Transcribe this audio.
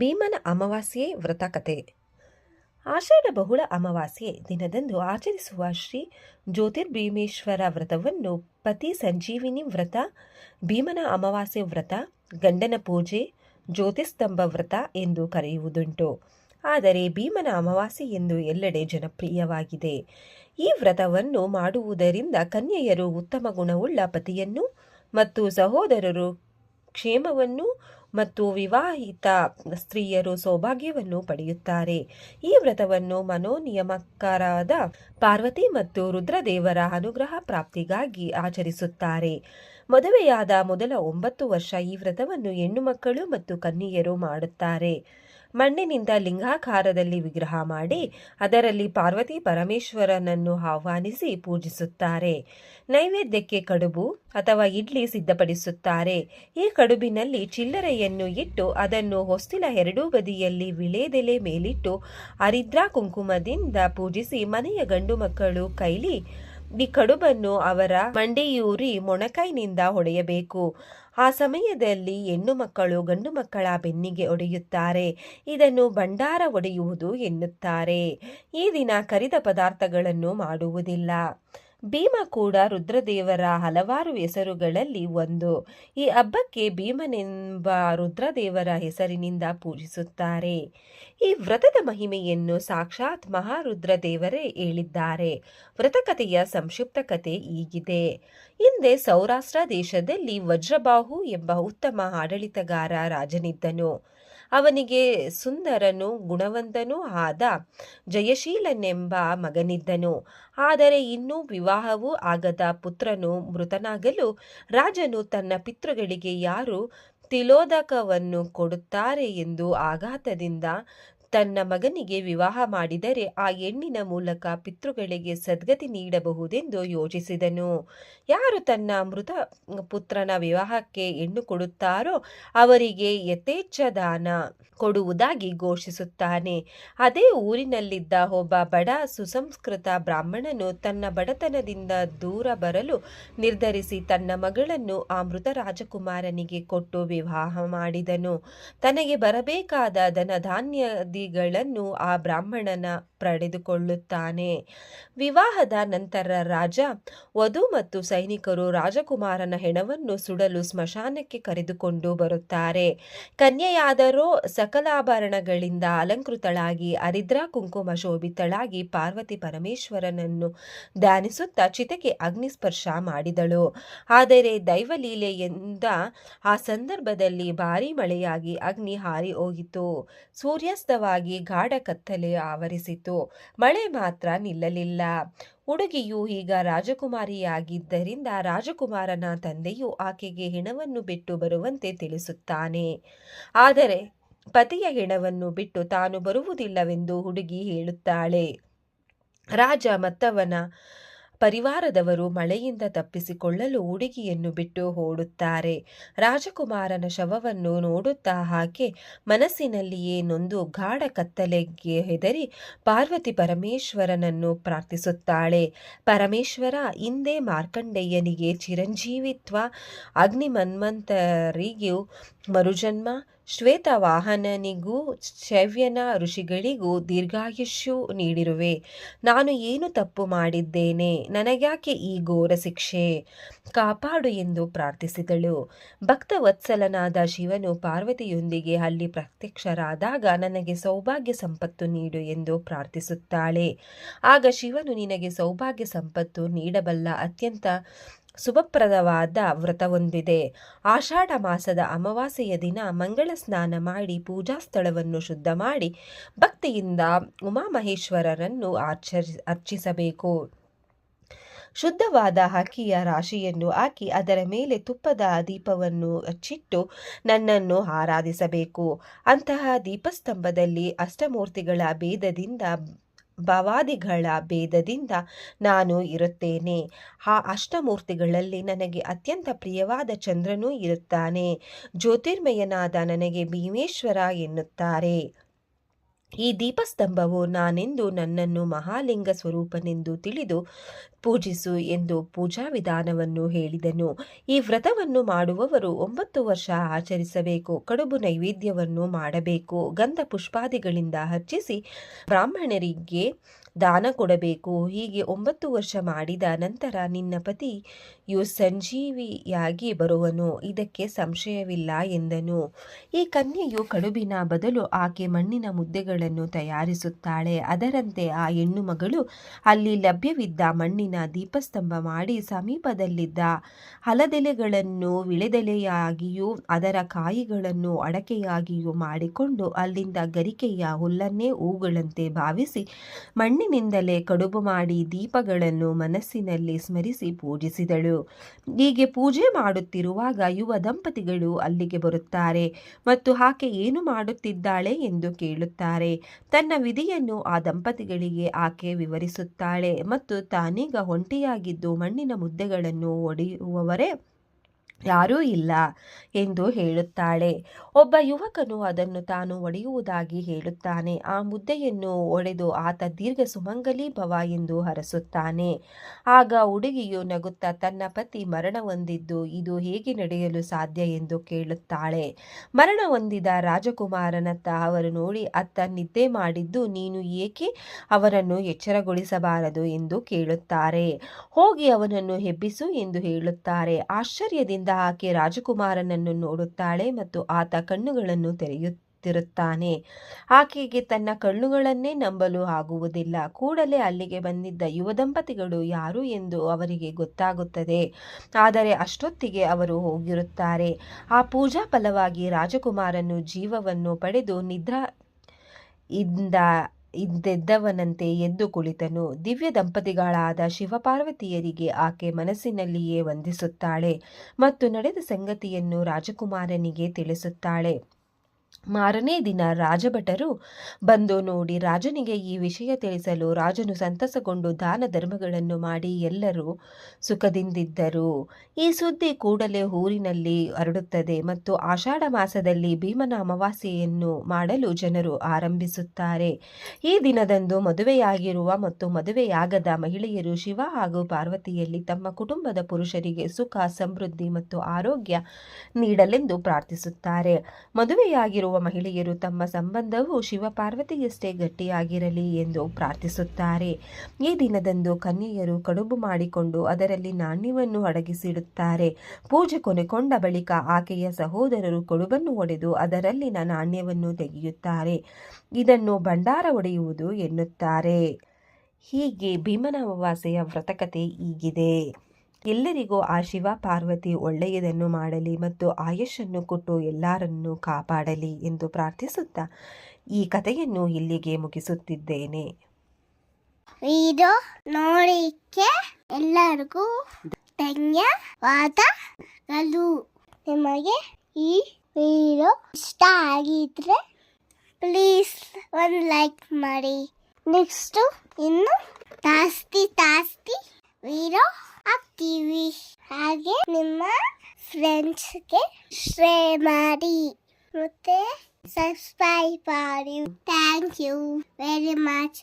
ಭೀಮನ ಅಮಾವಾಸ್ಯೆ ವ್ರತ ಕಥೆ. ಆಷಾಢ ಬಹುಳ ಅಮಾವಾಸ್ಯೆ ದಿನದಂದು ಆಚರಿಸುವ ಶ್ರೀ ಜ್ಯೋತಿರ್ಭೀಮೇಶ್ವರ ವ್ರತವನ್ನು ಪತಿ ಸಂಜೀವಿನಿ ವ್ರತ, ಭೀಮನ ಅಮಾವಾಸ್ಯೆ ವ್ರತ, ಗಂಡನ ಪೂಜೆ, ಜ್ಯೋತಿಸ್ತಂಭ ವ್ರತ ಎಂದು ಕರೆಯುವುದುಂಟು. ಆದರೆ ಭೀಮನ ಅಮಾವಾಸ್ಯೆ ಎಂದು ಎಲ್ಲೆಡೆ ಜನಪ್ರಿಯವಾಗಿದೆ. ಈ ವ್ರತವನ್ನು ಮಾಡುವುದರಿಂದ ಕನ್ಯೆಯರು ಉತ್ತಮ ಗುಣವುಳ್ಳ ಪತಿಯನ್ನು ಮತ್ತು ಸಹೋದರರು ಕ್ಷೇಮವನ್ನು ಮತ್ತು ವಿವಾಹಿತ ಸ್ತ್ರೀಯರು ಸೌಭಾಗ್ಯವನ್ನು ಪಡೆಯುತ್ತಾರೆ. ಈ ವ್ರತವನ್ನು ಮನೋನಿಯಮಕರಾದ ಪಾರ್ವತಿ ಮತ್ತು ರುದ್ರದೇವರ ಅನುಗ್ರಹ ಪ್ರಾಪ್ತಿಗಾಗಿ ಆಚರಿಸುತ್ತಾರೆ. ಮದುವೆಯಾದ ಮೊದಲ 9 ವರ್ಷ ಈ ವ್ರತವನ್ನು ಹೆಣ್ಣು ಮಕ್ಕಳು ಮತ್ತು ಕನ್ಯೆಯರು ಮಾಡುತ್ತಾರೆ. ಮಣ್ಣಿನಿಂದ ಲಿಂಗಾಕಾರದಲ್ಲಿ ವಿಗ್ರಹ ಮಾಡಿ ಅದರಲ್ಲಿ ಪಾರ್ವತಿ ಪರಮೇಶ್ವರನನ್ನು ಆಹ್ವಾನಿಸಿ ಪೂಜಿಸುತ್ತಾರೆ. ನೈವೇದ್ಯಕ್ಕೆ ಕಡುಬು ಅಥವಾ ಇಡ್ಲಿ ಸಿದ್ಧಪಡಿಸುತ್ತಾರೆ. ಈ ಕಡುಬಿನಲ್ಲಿ ಚಿಲ್ಲರೆಯನ್ನು ಇಟ್ಟು ಅದನ್ನು ಹೊಸ್ತಿಲ ಎರಡೂ ಬದಿಯಲ್ಲಿ ವಿಳೆದೆಲೆ ಮೇಲಿಟ್ಟು ಹರಿದ್ರಾ ಕುಂಕುಮದಿಂದ ಪೂಜಿಸಿ ಮನೆಯ ಗಂಡು ಮಕ್ಕಳು ಕೈಲಿ ಈ ಕಡುಬನ್ನು ಅವರ ಮಂಡಿಯೂರಿ ಮೊಣಕೈನಿಂದ ಹೊಡೆಯಬೇಕು. ಆ ಸಮಯದಲ್ಲಿ ಹೆಣ್ಣು ಮಕ್ಕಳು ಗಂಡು ಮಕ್ಕಳ ಬೆನ್ನಿಗೆ ಹೊಡೆಯುತ್ತಾರೆ. ಇದನ್ನು ಭಂಡಾರ ಒಡೆಯುವುದು ಎನ್ನುತ್ತಾರೆ. ಈ ದಿನ ಕರಿದ ಪದಾರ್ಥಗಳನ್ನು ಮಾಡುವುದಿಲ್ಲ. ಭೀಮ ಕೂಡ ರುದ್ರದೇವರ ಹಲವಾರು ಹೆಸರುಗಳಲ್ಲಿ ಒಂದು. ಈ ಹಬ್ಬಕ್ಕೆ ಭೀಮನೆಂಬ ರುದ್ರದೇವರ ಹೆಸರಿನಿಂದ ಪೂಜಿಸುತ್ತಾರೆ. ಈ ವ್ರತದ ಮಹಿಮೆಯನ್ನು ಸಾಕ್ಷಾತ್ ಮಹಾರುದ್ರದೇವರೇ ಹೇಳಿದ್ದಾರೆ. ವ್ರತಕಥೆಯ ಸಂಕ್ಷಿಪ್ತ ಕಥೆ ಹೀಗಿದೆ. ಹಿಂದೆ ಸೌರಾಷ್ಟ್ರ ದೇಶದಲ್ಲಿ ವಜ್ರಬಾಹು ಎಂಬ ಉತ್ತಮ ಆಡಳಿತಗಾರ ರಾಜನಿದ್ದನು. ಅವನಿಗೆ ಸುಂದರನೂ ಗುಣವಂತನೂ ಆದ ಜಯಶೀಲನೆಂಬ ಮಗನಿದ್ದನು. ಆದರೆ ಇನ್ನೂ ವಿವಾಹವೂ ಆಗದ ಪುತ್ರನು ಮೃತನಾಗಲು ರಾಜನು ತನ್ನ ಪಿತೃಗಳಿಗೆ ಯಾರು ತಿಲೋದಕವನ್ನು ಕೊಡುತ್ತಾರೆ ಎಂದು ಆಘಾತದಿಂದ ತನ್ನ ಮಗನಿಗೆ ವಿವಾಹ ಮಾಡಿದರೆ ಆ ಹೆಣ್ಣಿನ ಮೂಲಕ ಪಿತೃಗಳಿಗೆ ಸದ್ಗತಿ ನೀಡಬಹುದೆಂದು ಯೋಚಿಸಿದನು. ಯಾರು ತನ್ನ ಮೃತ ಪುತ್ರನ ವಿವಾಹಕ್ಕೆ ಹೆಣ್ಣು ಕೊಡುತ್ತಾರೋ ಅವರಿಗೆ ಯಥೇಚ್ಛ ದಾನ ಕೊಡುವುದಾಗಿ ಘೋಷಿಸುತ್ತಾನೆ. ಅದೇ ಊರಿನಲ್ಲಿದ್ದ ಒಬ್ಬ ಬಡ ಸುಸಂಸ್ಕೃತ ಬ್ರಾಹ್ಮಣನು ತನ್ನ ಬಡತನದಿಂದ ದೂರ ಬರಲು ನಿರ್ಧರಿಸಿ ತನ್ನ ಮಗಳನ್ನು ಆ ಮೃತ ರಾಜಕುಮಾರನಿಗೆ ಕೊಟ್ಟು ವಿವಾಹ ಮಾಡಿದನು. ತನಗೆ ಬರಬೇಕಾದ ಧನಧಾನ್ಯಾದಿಗಳನ್ನು ಆ ಬ್ರಾಹ್ಮಣನ ಪಡೆದುಕೊಳ್ಳುತ್ತಾನೆ. ವಿವಾಹದ ನಂತರ ರಾಜ, ವಧು ಮತ್ತು ಸೈನಿಕರು ರಾಜಕುಮಾರನ ಹೆಣವನ್ನು ಸುಡಲು ಸ್ಮಶಾನಕ್ಕೆ ಕರೆದುಕೊಂಡು ಬರುತ್ತಾರೆ. ಕನ್ಯೆಯಾದರೋ ಸಕಲಾಭರಣಗಳಿಂದ ಅಲಂಕೃತಳಾಗಿ ಹರಿದ್ರಾ ಕುಂಕುಮ ಶೋಭಿತಳಾಗಿ ಪಾರ್ವತಿ ಪರಮೇಶ್ವರನನ್ನು ಧ್ಯಾನಿಸುತ್ತಾ ಚಿತೆಗೆ ಅಗ್ನಿಸ್ಪರ್ಶ ಮಾಡಿದಳು. ಆದರೆ ದೈವಲೀಲೆಯಿಂದ ಆ ಸಂದರ್ಭದಲ್ಲಿ ಭಾರೀ ಮಳೆಯಾಗಿ ಅಗ್ನಿ ಹಾರಿ ಹೋಗಿತು. ಸೂರ್ಯಾಸ್ತವಾಗಿ ಗಾಢ ಕತ್ತಲೆ ಆವರಿಸಿತು. ಮಳೆ ಮಾತ್ರ ನಿಲ್ಲಲಿಲ್ಲ. ಹುಡುಗಿಯು ಈಗ ರಾಜಕುಮಾರಿಯಾಗಿದ್ದರಿಂದ ರಾಜಕುಮಾರನ ತಂದೆಯು ಆಕೆಗೆ ಹೆಣವನ್ನು ಬಿಟ್ಟು ಬರುವಂತೆ ತಿಳಿಸುತ್ತಾನೆ. ಆದರೆ ಪತಿಯ ಹೆಣವನ್ನು ಬಿಟ್ಟು ತಾನು ಬರುವುದಿಲ್ಲವೆಂದು ಹುಡುಗಿ ಹೇಳುತ್ತಾಳೆ. ರಾಜ ಮತ್ತವನ ಪರಿವಾರದವರು ಮಳೆಯಿಂದ ತಪ್ಪಿಸಿಕೊಳ್ಳಲು ಹುಡುಗಿಯನ್ನು ಬಿಟ್ಟು ಓಡುತ್ತಾರೆ. ರಾಜಕುಮಾರನ ಶವವನ್ನು ನೋಡುತ್ತಾ ಆಕೆ ಮನಸ್ಸಿನಲ್ಲಿಯೇ ನೊಂದು ಗಾಢ ಕತ್ತಲೆಗೆ ಹೆದರಿ ಪಾರ್ವತಿ ಪರಮೇಶ್ವರನನ್ನು ಪ್ರಾರ್ಥಿಸುತ್ತಾಳೆ. ಪರಮೇಶ್ವರ, ಹಿಂದೆ ಮಾರ್ಕಂಡೇಯನಿಗೆ ಚಿರಂಜೀವಿತ್ವ, ಅಗ್ನಿ ಮನ್ವಂತರಿಗೂ ಮರುಜನ್ಮ, ಶ್ವೇತವಾಹನನಿಗೂ ಶವ್ಯನ ಋಷಿಗಳಿಗೂ ದೀರ್ಘಾಯುಷ್ಯು ನೀಡಿರುವೆ. ನಾನು ಏನು ತಪ್ಪು ಮಾಡಿದ್ದೇನೆ? ನನಗ್ಯಾಕೆ ಈ ಘೋರ ಶಿಕ್ಷೆ? ಕಾಪಾಡು ಎಂದು ಪ್ರಾರ್ಥಿಸಿದಳು. ಭಕ್ತವತ್ಸಲನಾದ ಶಿವನು ಪಾರ್ವತಿಯೊಂದಿಗೆ ಅಲ್ಲಿ ಪ್ರತ್ಯಕ್ಷರಾದಾಗ ನನಗೆ ಸೌಭಾಗ್ಯ ಸಂಪತ್ತು ನೀಡು ಎಂದು ಪ್ರಾರ್ಥಿಸುತ್ತಾಳೆ. ಆಗ ಶಿವನು ನಿನಗೆ ಸೌಭಾಗ್ಯ ಸಂಪತ್ತು ನೀಡಬಲ್ಲ ಅತ್ಯಂತ ಶುಭಪ್ರದವಾದ ವ್ರತವೊಂದಿದೆ. ಆಷಾಢ ಮಾಸದ ಅಮಾವಾಸ್ಯೆಯ ದಿನ ಮಂಗಳ ಸ್ನಾನ ಮಾಡಿ ಪೂಜಾ ಸ್ಥಳವನ್ನು ಶುದ್ಧ ಮಾಡಿ ಭಕ್ತಿಯಿಂದ ಉಮಾಮಹೇಶ್ವರರನ್ನು ಅರ್ಚಿಸಬೇಕು. ಶುದ್ಧವಾದ ಅಕ್ಕಿಯ ರಾಶಿಯನ್ನು ಹಾಕಿ ಅದರ ಮೇಲೆ ತುಪ್ಪದ ದೀಪವನ್ನು ಹಚ್ಚಿಟ್ಟು ನನ್ನನ್ನು ಆರಾಧಿಸಬೇಕು. ಅಂತಹ ದೀಪಸ್ತಂಭದಲ್ಲಿ ಅಷ್ಟಮೂರ್ತಿಗಳ ಭೇದದಿಂದ ಭವಾದಿಗಳ ಭೇದದಿಂದ ನಾನು ಇರುತ್ತೇನೆ. ಆ ಅಷ್ಟಮೂರ್ತಿಗಳಲ್ಲಿ ನನಗೆ ಅತ್ಯಂತ ಪ್ರಿಯವಾದ ಚಂದ್ರನೂ ಇರುತ್ತಾನೆ. ಜ್ಯೋತಿರ್ಮಯನಾದ ನನಗೆ ಭೀಮೇಶ್ವರ ಎನ್ನುತ್ತಾರೆ. ಈ ದೀಪಸ್ತಂಭವು ನಾನೆಂದು ನನ್ನನ್ನು ಮಹಾಲಿಂಗ ಸ್ವರೂಪನೆಂದು ತಿಳಿದು ಪೂಜಿಸು ಎಂದು ಪೂಜಾ ವಿಧಾನವನ್ನು ಹೇಳಿದನು. ಈ ವ್ರತವನ್ನು ಮಾಡುವವರು 9 ವರ್ಷ ಆಚರಿಸಬೇಕು. ಕಡುಬು ನೈವೇದ್ಯವನ್ನು ಮಾಡಬೇಕು. ಗಂಧ ಪುಷ್ಪಾದಿಗಳಿಂದ ಅರ್ಚಿಸಿ ಬ್ರಾಹ್ಮಣರಿಗೆ ದಾನ ಕೊಡಬೇಕು. ಹೀಗೆ 9 ವರ್ಷ ಮಾಡಿದ ನಂತರ ನಿನ್ನ ಪತಿಯು ಸಂಜೀವಿಯಾಗಿ ಬರುವನು, ಇದಕ್ಕೆ ಸಂಶಯವಿಲ್ಲ ಎಂದನು. ಈ ಕನ್ಯೆಯು ಕಡುಬಿನ ಬದಲು ಆಕೆ ಮಣ್ಣಿನ ಮುದ್ದೆಗಳನ್ನು ತಯಾರಿಸುತ್ತಾಳೆ. ಅದರಂತೆ ಆ ಹೆಣ್ಣು ಮಗಳು ಅಲ್ಲಿ ಲಭ್ಯವಿದ್ದ ಮಣ್ಣಿನ ದೀಪಸ್ತಂಭ ಮಾಡಿ ಸಮೀಪದಲ್ಲಿದ್ದ ಹಲದೆಲೆಗಳನ್ನು ವಿಳೆದೆಲೆಯಾಗಿಯೂ ಅದರ ಕಾಯಿಗಳನ್ನು ಅಡಕೆಯಾಗಿಯೂ ಮಾಡಿಕೊಂಡು ಅಲ್ಲಿಂದ ಗರಿಕೆಯ ಹುಲ್ಲನ್ನೇ ಹೂಗಳಂತೆ ಭಾವಿಸಿ ಮಣ್ಣಿನಿಂದಲೇ ಕಡುಬು ಮಾಡಿ ದೀಪಗಳನ್ನು ಮನಸ್ಸಿನಲ್ಲಿ ಸ್ಮರಿಸಿ ಪೂಜಿಸಿದಳು. ಹೀಗೆ ಪೂಜೆ ಮಾಡುತ್ತಿರುವಾಗ ಯುವ ದಂಪತಿಗಳು ಅಲ್ಲಿಗೆ ಬರುತ್ತಾರೆ ಮತ್ತು ಆಕೆ ಏನು ಮಾಡುತ್ತಿದ್ದಾಳೆ ಎಂದು ಕೇಳುತ್ತಾರೆ. ತನ್ನ ವಿಧಿಯನ್ನು ಆ ದಂಪತಿಗಳಿಗೆ ಆಕೆ ವಿವರಿಸುತ್ತಾಳೆ ಮತ್ತು ತಾನೀಗ ಒಂಟಿಯಾಗಿದ್ದು ಮಣ್ಣಿನ ಮುದ್ದೆಗಳನ್ನು ಒಡೆಯುವವರೇ ಯಾರೂ ಇಲ್ಲ ಎಂದು ಹೇಳುತ್ತಾಳೆ. ಒಬ್ಬ ಯುವಕನು ಅದನ್ನು ತಾನು ಒಡೆಯುವುದಾಗಿ ಹೇಳುತ್ತಾನೆ. ಆ ಮುದ್ದೆಯನ್ನು ಒಡೆದು ಆತ ದೀರ್ಘ ಸುಮಂಗಲಿ ಭವ ಎಂದು ಹರಸುತ್ತಾನೆ. ಆಗ ಹುಡುಗಿಯು ನಗುತ್ತಾ ತನ್ನ ಪತಿ ಮರಣ ಹೊಂದಿದ್ದು ಇದು ಹೇಗೆ ನಡೆಯಲು ಸಾಧ್ಯ ಎಂದು ಕೇಳುತ್ತಾಳೆ. ಮರಣ ಹೊಂದಿದ ರಾಜಕುಮಾರನತ್ತ ಅವರು ನೋಡಿ, ಅತ್ತ ನಿದ್ದೆ ಮಾಡಿದ್ದು ನೀನು ಏಕೆ ಅವರನ್ನು ಎಚ್ಚರಗೊಳಿಸಬಾರದು ಎಂದು ಕೇಳುತ್ತಾರೆ. ಹೋಗಿ ಅವನನ್ನು ಎಬ್ಬಿಸು ಎಂದು ಹೇಳುತ್ತಾರೆ. ಆಶ್ಚರ್ಯದಿಂದ ಆಕೆ ರಾಜಕುಮಾರನನ್ನು ನೋಡುತ್ತಾಳೆ ಮತ್ತು ಆತ ಕಣ್ಣುಗಳನ್ನು ತೆರೆಯುತ್ತಿರುತ್ತಾನೆ. ಆಕೆಗೆ ತನ್ನ ಕಣ್ಣುಗಳನ್ನೇ ನಂಬಲು ಆಗುವುದಿಲ್ಲ. ಕೂಡಲೇ ಅಲ್ಲಿಗೆ ಬಂದಿದ್ದ ಯುವ ದಂಪತಿಗಳು ಯಾರು ಎಂದು ಅವರಿಗೆ ಗೊತ್ತಾಗುತ್ತದೆ. ಆದರೆ ಅಷ್ಟೊತ್ತಿಗೆ ಅವರು ಹೋಗಿರುತ್ತಾರೆ. ಆ ಪೂಜಾ ಫಲವಾಗಿ ರಾಜಕುಮಾರನು ಜೀವವನ್ನು ಪಡೆದು ಇದ್ದವನಂತೆ ಎದ್ದು ಕುಳಿತನು. ದಿವ್ಯ ದಂಪತಿಗಳಾದ ಶಿವಪಾರ್ವತಿಯರಿಗೆ ಆಕೆ ಮನಸ್ಸಿನಲ್ಲಿಯೇ ವಂದಿಸುತ್ತಾಳೆ ಮತ್ತು ನಡೆದ ಸಂಗತಿಯನ್ನು ರಾಜಕುಮಾರನಿಗೆ ತಿಳಿಸುತ್ತಾಳೆ. ಮಾರನೇ ದಿನ ರಾಜಭಟರು ಬಂದು ನೋಡಿ ರಾಜನಿಗೆ ಈ ವಿಷಯ ತಿಳಿಸಲು ರಾಜನು ಸಂತಸಗೊಂಡು ದಾನ ಧರ್ಮಗಳನ್ನು ಮಾಡಿ ಎಲ್ಲರೂ ಸುಖದಿಂದಿದ್ದರು. ಈ ಸುದ್ದಿ ಕೂಡಲೇ ಊರಿನಲ್ಲಿ ಹರಡುತ್ತದೆ ಮತ್ತು ಆಷಾಢ ಮಾಸದಲ್ಲಿ ಭೀಮನ ಅಮಾವಾಸ್ಯೆಯನ್ನು ಮಾಡಲು ಜನರು ಆರಂಭಿಸುತ್ತಾರೆ. ಈ ದಿನದಂದು ಮದುವೆಯಾಗಿರುವ ಮತ್ತು ಮದುವೆಯಾಗದ ಮಹಿಳೆಯರು ಶಿವ ಹಾಗೂ ಪಾರ್ವತಿಯಲ್ಲಿ ತಮ್ಮ ಕುಟುಂಬದ ಪುರುಷರಿಗೆ ಸುಖ, ಸಮೃದ್ಧಿ ಮತ್ತು ಆರೋಗ್ಯ ನೀಡಲೆಂದು ಪ್ರಾರ್ಥಿಸುತ್ತಾರೆ. ಮದುವೆಯಾಗಿರುವ ಮಹಿಳೆಯರು ತಮ್ಮ ಸಂಬಂಧವು ಶಿವಪಾರ್ವತಿಯಷ್ಟೇ ಗಟ್ಟಿಯಾಗಿರಲಿ ಎಂದು ಪ್ರಾರ್ಥಿಸುತ್ತಾರೆ. ಈ ದಿನದಂದು ಕನ್ಯೆಯರು ಕಡುಬು ಮಾಡಿಕೊಂಡು ಅದರಲ್ಲಿ ನಾಣ್ಯವನ್ನು ಅಡಗಿಸಿಡುತ್ತಾರೆ. ಪೂಜೆ ಕೊನೆಗೊಂಡ ಬಳಿಕ ಆಕೆಯ ಸಹೋದರರು ಕಡುಬನ್ನು ಒಡೆದು ಅದರಲ್ಲಿನ ನಾಣ್ಯವನ್ನು ತೆಗೆಯುತ್ತಾರೆ. ಇದನ್ನು ಭಂಡಾರ ಒಡೆಯುವುದು ಎನ್ನುತ್ತಾರೆ. ಹೀಗೆ ಭೀಮನ ಅಮಾವಾಸ್ಯೆಯ ವ್ರತಕಥೆ ಹೀಗಿದೆ. ಎಲ್ಲರಿಗೂ ಆ ಶಿವ ಪಾರ್ವತಿ ಒಳ್ಳೆಯದನ್ನು ಮಾಡಲಿ ಮತ್ತು ಆಯುಷನ್ನು ಕೊಟ್ಟು ಎಲ್ಲರನ್ನೂ ಕಾಪಾಡಲಿ ಎಂದು ಪ್ರಾರ್ಥಿಸುತ್ತಾ ಈ ಕಥೆಯನ್ನು ಇಲ್ಲಿಗೆ ಮುಗಿಸುತ್ತಿದ್ದೇನೆ. ವಿಡಿಯೋ ನೋಡಿಕ್ಕೆ ಎಲ್ಲರಿಗೂ ಧನ್ಯವಾದಗಳು. ನಿಮಗೆ ಈ ವಿಡಿಯೋ ಇಷ್ಟ ಆಗಿದ್ರೆ ಪ್ಲೀಸ್ ಒಂದು ಲೈಕ್ ಮಾಡಿ. ನೆಕ್ಸ್ಟ್ ಇನ್ನು ಜಾಸ್ತಿ ವಿಡಿಯೋ ಹಾಕ್ತೀವಿ. ಹಾಗೆ ನಿಮ್ಮ ಫ್ರೆಂಡ್ಸ್ಗೆ ಶೇರ್ ಮಾಡಿ ಮತ್ತೆ ಸಬ್ಸ್ಕ್ರೈಬ್ ಮಾಡಿ. Thank you very much.